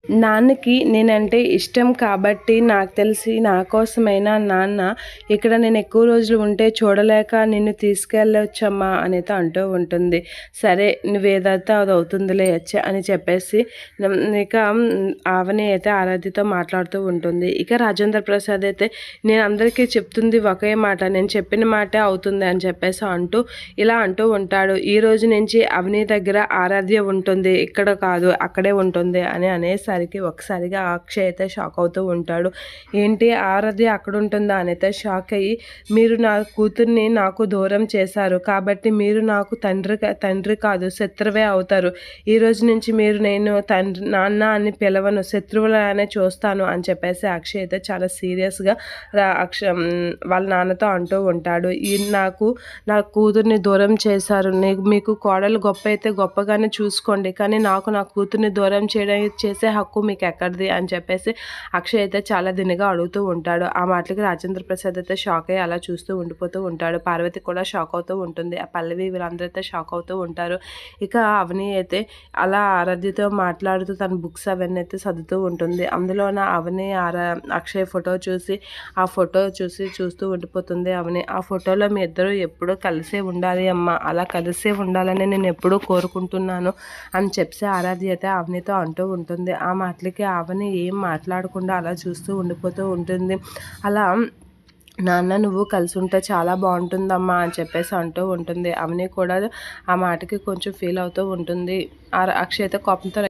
నాన్నకి నేనంటే ఇష్టం కాబట్టి నాకు తెలిసి నా కోసమైనా నాన్న ఇక్కడ నేను ఎక్కువ రోజులు ఉంటే చూడలేక నిన్ను తీసుకెళ్ళొచ్చమ్మా అనేది అంటూ ఉంటుంది. సరే నువ్వేదైతే అది అవుతుందిలే అని చెప్పేసి ఇక ఆవని అయితే ఆరాధ్యతో మాట్లాడుతూ ఉంటుంది. ఇక రాజేంద్ర ప్రసాద్ అయితే నేను అందరికీ చెప్తుంది ఒకే మాట, నేను చెప్పిన మాటే అవుతుంది అని చెప్పేసి అంటూ ఇలా అంటూ ఉంటాడు. ఈ రోజు నుంచి అవని దగ్గర ఆరాధ్య ఉంటుంది, ఇక్కడ కాదు అక్కడే ఉంటుంది అని అనేసరికి ఒకసారిగా అక్షయ్ అయితే షాక్ అవుతూ ఉంటాడు. ఏంటి ఆరాధ్య అక్కడ ఉంటుందా అని అయితే షాక్ అయ్యి, మీరు నా కూతుర్ని నాకు దూరం చేశారు కాబట్టి మీరు నాకు తండ్రి కాదు శత్రువే అవుతారు. ఈ రోజు నుంచి మీరు నేను తండ్రి నాన్న అని పిలవను, శత్రువులనే చూస్తాను అని చెప్పేసి అక్షయ్ అయితే చాలా సీరియస్గా వాళ్ళ నాన్నతో అంటూ ఉంటాడు. నా కూతుర్ని దూరం చేశారు, మీకు కోడలు గొప్ప అయితే గొప్పగానే చూసుకోండి, కానీ నాకు నా కూతుర్ని దూరం చేసే హక్కు మీకు ఎక్కడిది అని చెప్పేసి అక్షయ్ అయితే చాలా దినగా అడుగుతూ ఉంటాడు. ఆ మాటలకి రాజేంద్ర ప్రసాద్ అయితే షాక్ అయ్యి అలా చూస్తూ ఉండిపోతూ ఉంటాడు. పార్వతి కూడా షాక్ అవుతూ ఉంటుంది. ఆ పల్లవి వీళ్ళందరూ అయితే షాక్ అవుతూ ఉంటారు. ఇక అవని అయితే అలా ఆరాధ్యతో మాట్లాడుతూ తన బుక్స్ అవన్నీ అయితే చదువుతూ ఉంటుంది. అందులోన అవని అక్షయ్ ఫోటో చూస్తూ ఉండిపోతుంది. అవని ఆ ఫోటోలో మీ ఇద్దరు ఎప్పుడూ కలిసే ఉండాలి అమ్మ, అలా కలిసే ఉండాలని నేను ఎప్పుడూ కోరుకుంటున్నాను అని చెప్పి ఆరాధ్య అయితే అవనితో అంటూ ఉంటుంది. ఆ మాటలకి అవని ఏం మాట్లాడకుండా అలా చూస్తూ ఉండిపోతూ ఉంటుంది. అలా నాన్న నువ్వు కలిసి ఉంటే చాలా బాగుంటుందమ్మా అని చెప్పేసి అంటూ ఉంటుంది. అవని కూడా ఆ మాటకి కొంచెం ఫీల్ అవుతూ ఉంటుంది. అక్షయ్ అయితే కోపంతో